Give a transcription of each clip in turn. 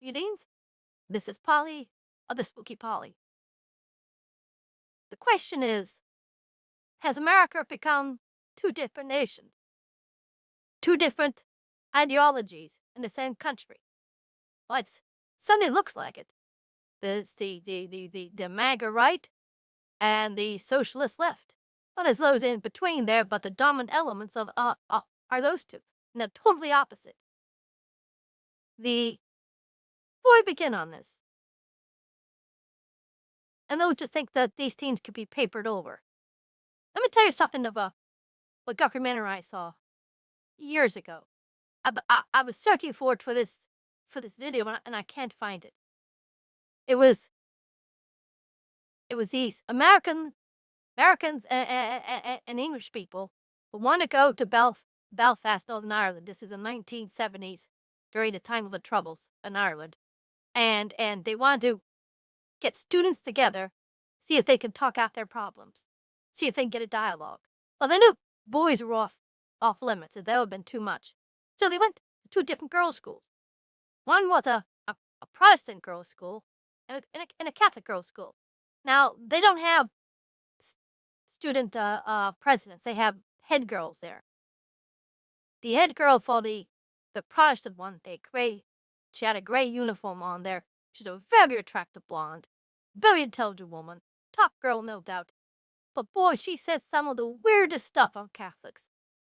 Greetings. This is Polly of the Spooky Polly. The question is, has America become two different nations? Two different ideologies in the same country? Well, it suddenly looks like it. There's the MAGA right and the socialist left. Well, there's those in between there, but the dominant elements of are those two. And they're totally opposite. Before we begin on this, and those just think that these teens could be papered over. Let me tell you something of what documentary I saw years ago. I was searching for it for this video, and I can't find it. It was these Americans and English people who want to go to Belfast, Northern Ireland. This is in the 1970s, during the time of the Troubles in Ireland, and they wanted to get students together, see if they can talk out their problems, see if they can get a dialogue. Well, they knew boys were off limits, and that would have been too much. So they went to two different girls' schools. One was a Protestant girls' school and a Catholic girls' school. Now, they don't have student presidents. They have head girls there. The head girl for the Protestant one, she had a gray uniform on there. She's a very attractive blonde, very intelligent woman, top girl, no doubt. But boy, she said some of the weirdest stuff on Catholics.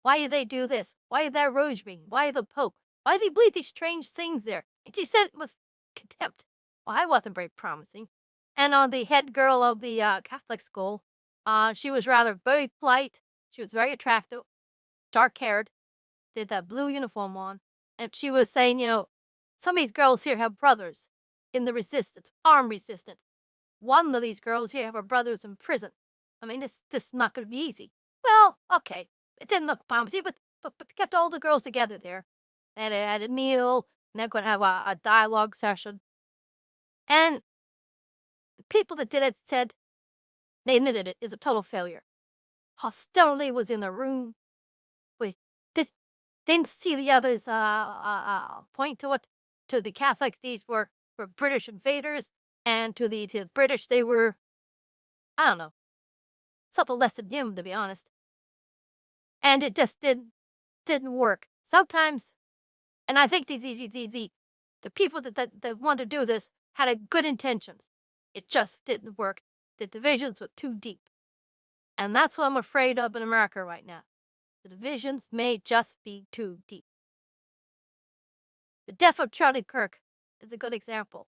Why do they do this? Why that rosary? Why the Pope? Why do they believe these strange things there? And she said it with contempt. Well, I wasn't very promising. And on the head girl of the Catholic school, she was rather very polite. She was very attractive, dark-haired, did that blue uniform on. And she was saying, some of these girls here have brothers in the resistance, armed resistance. One of these girls here have her brothers in prison. I mean, this is not going to be easy. Well, okay. It didn't look promising, but kept all the girls together there. And they had a meal, and they're going to have a dialogue session. And the people that did it said, they admitted it is a total failure. Hostility was in the room. We didn't see the others point to it. To the Catholics, these were British invaders, and to the British, they were, I don't know, something less than him, to be honest. And it just didn't work. Sometimes, and I think the people that want to do this had good intentions. It just didn't work. The divisions were too deep. And that's what I'm afraid of in America right now. The divisions may just be too deep. The death of Charlie Kirk is a good example.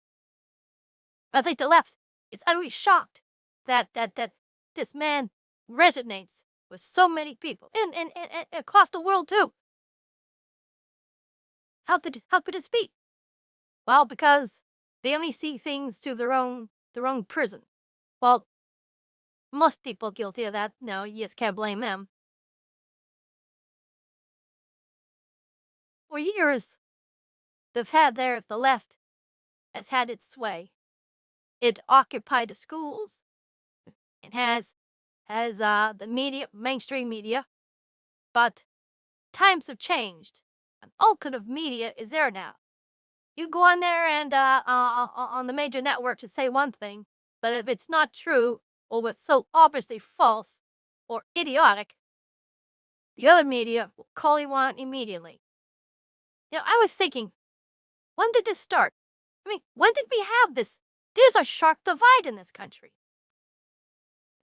I think the left is utterly shocked that this man resonates with so many people and across the world too. How could this be? Well, because they only see things through their own prison. Well, most people guilty of that. No, you just can't blame them. For years, the left has had its sway. It occupied the schools. It has the media, mainstream media. But times have changed. An alternative media is there now. You go on there and on the major networks to say one thing, but if it's not true or it's so obviously false or idiotic, the other media will call you on immediately. I was thinking, when did this start? I mean, when did we have this? There's a sharp divide in this country.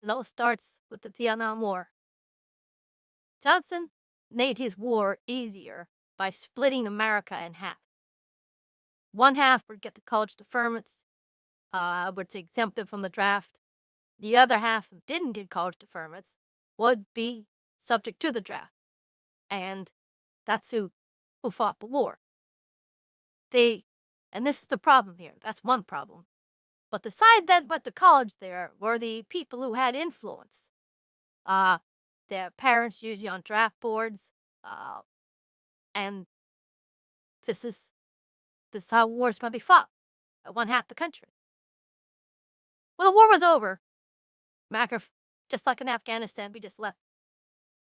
It all starts with the Vietnam War. Johnson made his war easier by splitting America in half. One half would get the college deferments, was exempted from the draft. The other half who didn't get college deferments would be subject to the draft. And that's who fought the war. And this is the problem here. That's one problem. But the side that went to college there were the people who had influence. Their parents usually on draft boards. And this is how wars might be fought. One half the country. Well, the war was over. Just like in Afghanistan, we just left.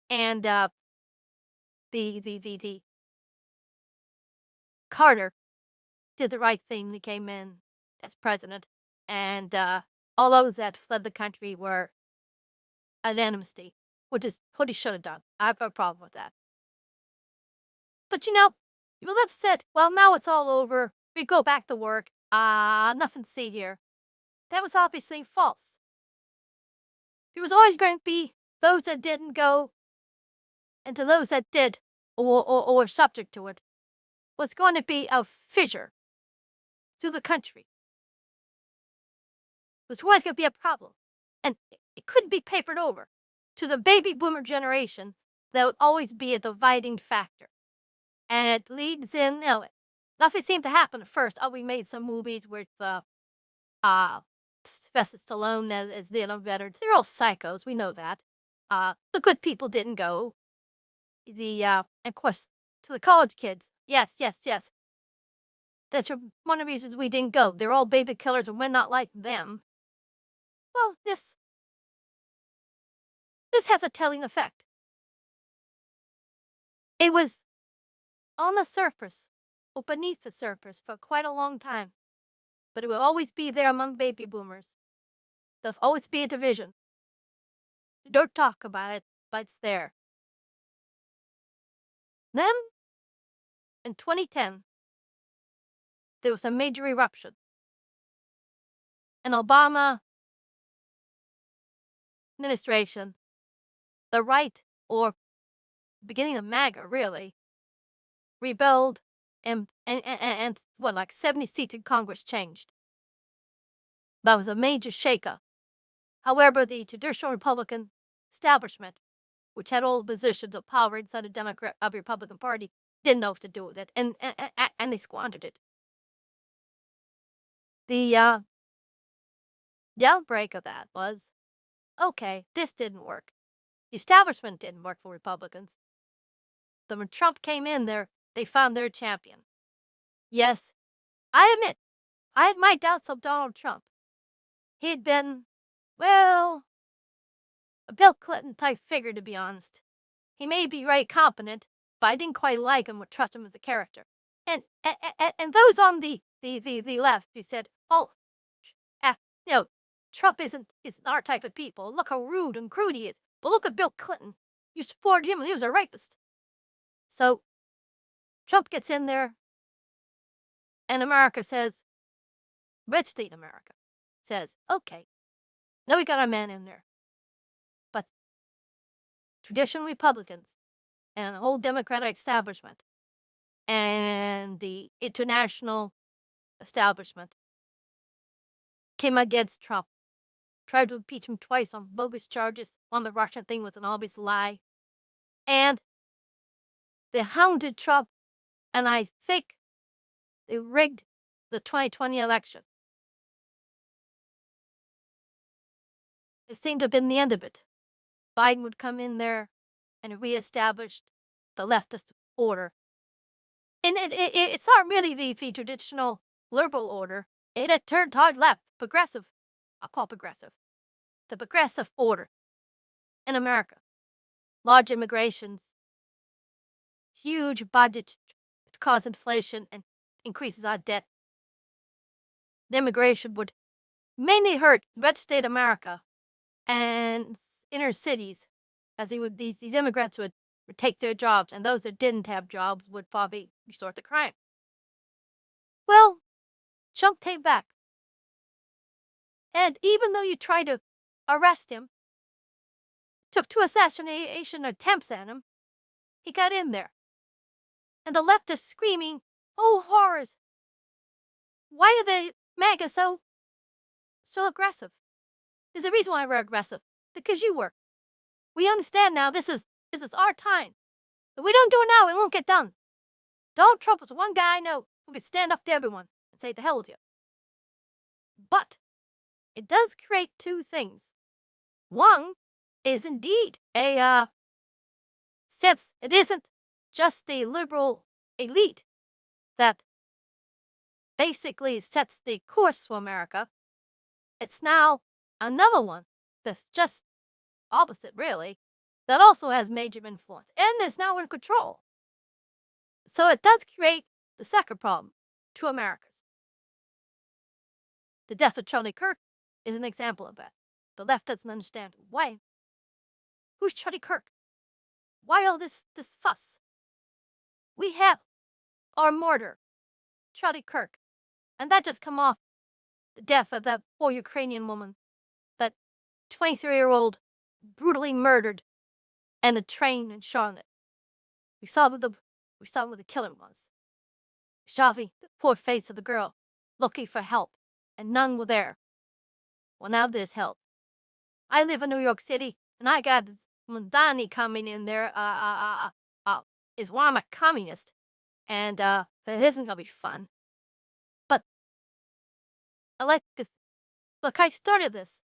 And the Carter did the right thing. He came in as president, and all those that fled the country were an amnesty, which is what he should have done. I have no problem with that. But you will have said, well, now it's all over. We go back to work. Nothing to see here. That was obviously false. There was always going to be those that didn't go, and to those that did or were subject to it, was going to be a fissure through the country. It was always going to be a problem. And it couldn't be papered over. To the baby boomer generation, that would always be a dividing factor. And it leads in, nothing seemed to happen at first. We made some movies with Sylvester Stallone as the veterans. They're all psychos, we know that. The good people didn't go. And of course, to the college kids, yes. That's one of the reasons we didn't go. They're all baby killers and we're not like them. Well, this has a telling effect. It was on the surface, or beneath the surface, for quite a long time. But it will always be there among baby boomers. There'll always be a division. Don't talk about it, but it's there. Then, in 2010, there was a major eruption. An Obama administration, the right, or beginning of MAGA, really, rebelled, and 70 seats in Congress changed. That was a major shakeup. However, the traditional Republican establishment, which had all the positions of power inside the Republican Party, didn't know what to do with it, and they squandered it. The outbreak of that was, okay, this didn't work. The establishment didn't work for Republicans. Then when Trump came in there, they found their champion. Yes, I admit, I had my doubts of Donald Trump. He'd been, well, a Bill Clinton type figure, to be honest. He may be very competent, but I didn't quite like him or trust him as a character. And those on the left who said, oh, Trump isn't our type of people. Look how rude and crude he is. But look at Bill Clinton. You supported him and he was a rapist. So Trump gets in there, and America says, red state America says, okay, now we got our man in there. But traditional Republicans and the whole Democratic establishment and the international establishment came against Trump, tried to impeach him twice on bogus charges. On the Russian thing was an obvious lie. And they hounded Trump, and I think they rigged the 2020 election. It seemed to have been the end of it. Biden would come in there and reestablish the leftist order. And it's not really the traditional liberal order. It had turned hard left, progressive. I'll call it progressive. The progressive order in America. Large immigrations, huge budget to cause inflation and increases our debt. The immigration would mainly hurt red state America and inner cities, as these immigrants would take their jobs, and those that didn't have jobs would probably resort to crime. Well, Trump came back. And even though you tried to arrest him, took 2 assassination attempts at him, he got in there. And the left is screaming, oh, horrors. Why are the MAGA so aggressive? There's a reason why we're aggressive. Because you were. We understand now this is our time. If we don't do it now, it won't get done. Donald Trump was one guy I know who could stand up to everyone and say, the hell with you. But it does create 2 things. One is indeed since it isn't just the liberal elite that basically sets the course for America, it's now another one that's just opposite, really, that also has major influence and is now in control. So it does create the second problem. to Americans. The death of Charlie Kirk is an example of that. The left doesn't understand why. Who's Charlie Kirk? Why all this fuss? We have our martyr, Charlie Kirk, and that just come off the death of that poor Ukrainian woman, that 23-year-old brutally murdered in a train in Charlotte. We saw what the killing was. We saw the poor face of the girl looking for help, and none were there. Well, now there's help. I live in New York City, and I got this Mondani coming in there. Is why I'm a communist, and it isn't gonna be fun. But I like this. Look, I started this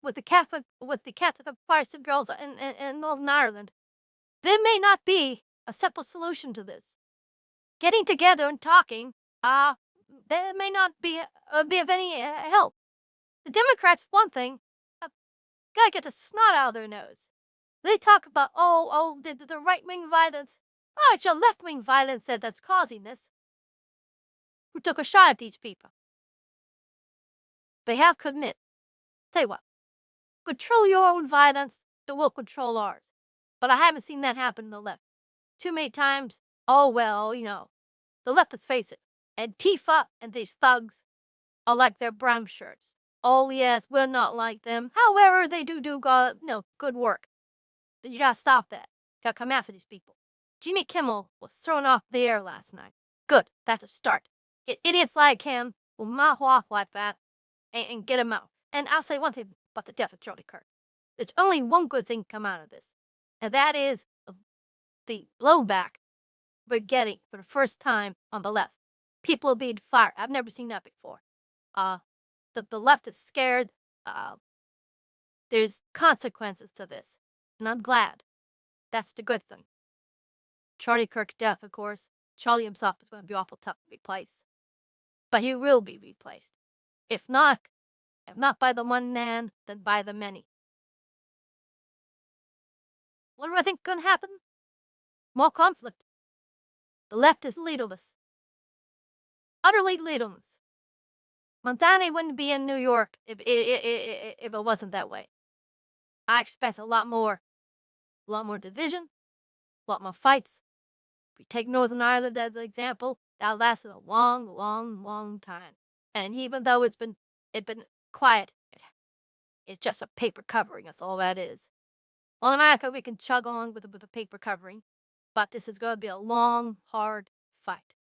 with the Catholic Protestant girls in Northern Ireland. There may not be a simple solution to this. Getting together and talking, there may not be of any help. The Democrats, one thing, gotta get the snot out of their nose. They talk about, the right-wing violence. Oh, it's your left-wing violence that's causing this. Who took a shot at these people? They have to admit. Tell you what, control your own violence, then we'll control ours. But I haven't seen that happen in the left. Too many times, the left, let's face it, Antifa and these thugs are like their brown shirts. Oh, yes, we're not like them. However, they do good work. But you gotta stop that. You gotta come after these people. Jimmy Kimmel was thrown off the air last night. Good, that's a start. Get idiots like him will mouth off like that and get him out. And I'll say one thing about the death of Charlie Kirk. There's only one good thing come out of this, and that is the blowback we're getting for the first time on the left. People are being fired. I've never seen that before. The left is scared. There's consequences to this, and I'm glad. That's the good thing. Charlie Kirk's death, of course. Charlie himself is going to be awful tough to replace. But he will be replaced. If not by the one man, then by the many. What do I think is going to happen? More conflict. The left is leaderless. Utterly leaderless. Mondani wouldn't be in New York if it wasn't that way. I expect a lot more division, a lot more fights. If we take Northern Ireland as an example, that lasted a long, long, long time. And even though it's been quiet, it's just a paper covering. That's all that is. Well, in America, we can chug on with a paper covering, but this is going to be a long, hard fight.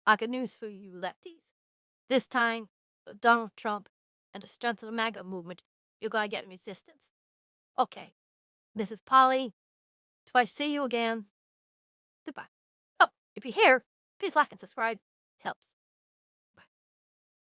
I got news for you, lefties. This time, with Donald Trump and the strength of the MAGA movement, you're going to get resistance. Okay, this is Polly. Till I see you again, goodbye. Oh, if you're here, please like and subscribe. It helps.